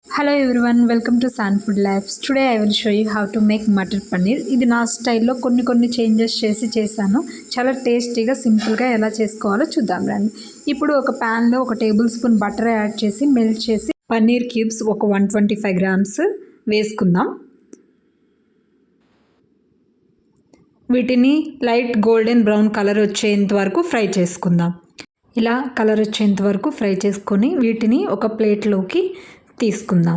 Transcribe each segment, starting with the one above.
Hello everyone, welcome to San Food Labs. Today I will show you how to make matar paneer. ఇది నా స్టైల్లో కొన్ని changes చేశాను. చాలా టేస్టీగా సింపుల్గా ఎలా చేసుకోవాలో చూద్దాం రండి. ఇప్పుడు ఒక ప్యాన్లో 1 టేబుల్ స్పూన్ బటర్ యాడ్ చేసి మెల్ట్ చేసి పన్నీర్ క్యూబ్స్ ఒక 125 గ్రామ్స్ వేసుకుందాం. వీటిని లైట్ గోల్డెన్ బ్రౌన్ కలర్ వచ్చేంత వరకు ఫ్రై చేసుకుందాం. ఇలా కలర్ వచ్చేంత వరకు ఫ్రై చేసుకొని వీటిని ఒక ప్లేట్లోకి తీసుకుందాం.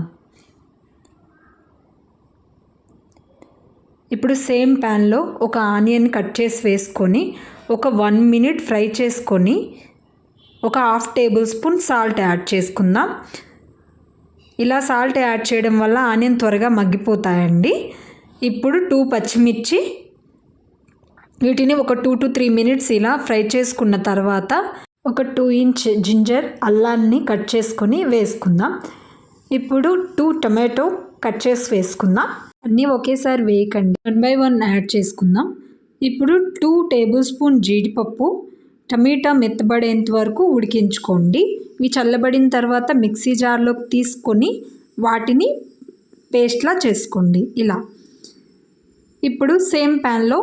ఇప్పుడు సేమ్ ప్యాన్లో ఒక ఆనియన్ కట్ చేసి వేసుకొని ఒక 1 మినిట్ ఫ్రై చేసుకొని ఒక 1/2 టేబుల్ స్పూన్ సాల్ట్ యాడ్ చేసుకుందాం. ఇలా సాల్ట్ యాడ్ చేయడం వల్ల ఆనియన్ త్వరగా మగ్గిపోతాయండి. ఇప్పుడు 2 పచ్చిమిర్చి వీటిని ఒక 2 to 3 మినిట్స్ ఇలా ఫ్రై చేసుకున్న తర్వాత ఒక 2 ఇంచ్ జింజర్ అల్లాన్ని కట్ చేసుకొని వేసుకుందాం. ఇప్పుడు 2 టమాటో కట్ చేసి వేసుకుందాం. అన్నీ ఒకేసారి వేయకండి, 1 by 1 యాడ్ చేసుకుందాం. ఇప్పుడు 2 టేబుల్ స్పూన్ జీడిపప్పు టమాటా మెత్తబడేంత వరకు ఉడికించుకోండి. ఇవి చల్లబడిన తర్వాత మిక్సీ జార్లోకి తీసుకొని వాటిని పేస్ట్లా చేసుకోండి ఇలా. ఇప్పుడు సేమ్ ప్యాన్లో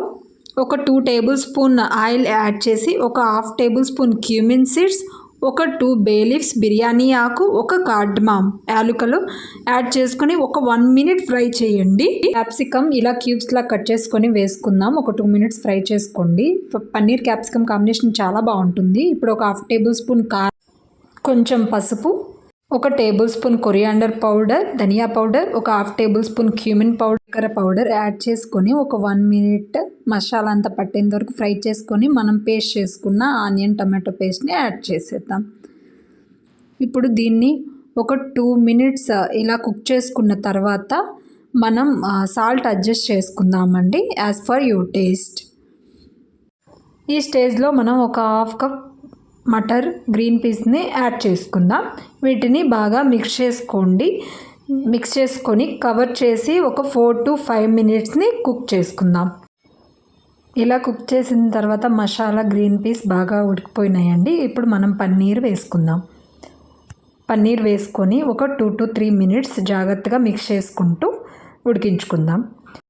ఒక 2 టేబుల్ స్పూన్ ఆయిల్ యాడ్ చేసి ఒక 1/2 టేబుల్ స్పూన్ క్యూమిన్ సీడ్స్, ఒక 2 బే లీవ్స్ బిర్యానీ ఆకు, ఒక కార్డమమ్ యాలకులు యాడ్ చేసుకొని ఒక 1 మినిట్ ఫ్రై చేయండి. క్యాప్సికమ్ ఇలా క్యూబ్స్లా కట్ చేసుకొని వేసుకుందాం. ఒక 2 మినిట్స్ ఫ్రై చేసుకోండి. పన్నీర్ క్యాప్సికమ్ కాంబినేషన్ చాలా బాగుంటుంది. ఇప్పుడు ఒక 1/2 టేబుల్ స్పూన్ కారం, కొంచెం పసుపు, ఒక టేబుల్ స్పూన్ కొరియాండర్ పౌడర్, ధనియా పౌడర్, ఒక 1/2 table spoon cumin powder add చేసుకొని ఒక 1 మినిట్ మసాలా అంతా పట్టేంత వరకు ఫ్రై చేసుకొని మనం పేస్ట్ చేసుకున్న ఆనియన్ టమాటో పేస్ట్ని యాడ్ చేసేద్దాం. ఇప్పుడు దీన్ని ఒక 2 మినిట్స్ ఇలా కుక్ చేసుకున్న తర్వాత మనం సాల్ట్ అడ్జస్ట్ చేసుకుందామండి యాజ్ ఫర్ యువర్ టేస్ట్. ఈ స్టేజ్లో మనం ఒక 1/2 కప్ మటర్ గ్రీన్ పీస్ని యాడ్ చేసుకుందాం. వీటిని బాగా మిక్స్ చేసుకొని కవర్ చేసి ఒక 4 to 5 మినిట్స్ని కుక్ చేసుకుందాం. ఇలా కుక్ చేసిన తర్వాత మసాలా గ్రీన్ పీస్ బాగా ఉడికిపోయినాయండి. ఇప్పుడు మనం పన్నీర్ వేసుకుందాం. పన్నీర్ వేసుకొని ఒక 2 to 3 మినిట్స్ జాగ్రత్తగా మిక్స్ చేసుకుంటూ ఉడికించుకుందాం.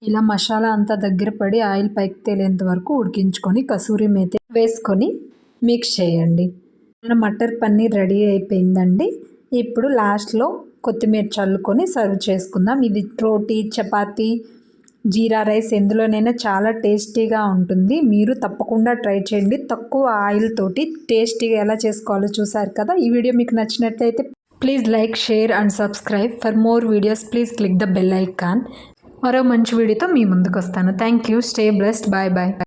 ఇలా మసాలా అంతా దగ్గర పడి ఆయిల్ పైకి తేలేంత వరకు ఉడికించుకొని కసూరి మేతి వేసుకొని మిక్స్ చేయండి. మన మటర్ పన్నీర్ రెడీ అయిపోయిందండి. ఇప్పుడు లాస్ట్లో కొత్తిమీర చల్లుకొని సర్వ్ చేసుకుందాం. ఇది రోటీ, చపాతీ, జీరా రైస్ ఎందులోనైనా చాలా టేస్టీగా ఉంటుంది. మీరు తప్పకుండా ట్రై చేయండి. తక్కువ ఆయిల్ తోటి టేస్టీగా ఎలా చేసుకోవాలో చూసారు కదా. ఈ వీడియో మీకు నచ్చినట్లయితే please like, share and subscribe. For more videos please click the bell icon. మరో మంచి వీడియోతో మీ ముందుకు వస్తాను. Thank you. Stay blessed. Bye bye.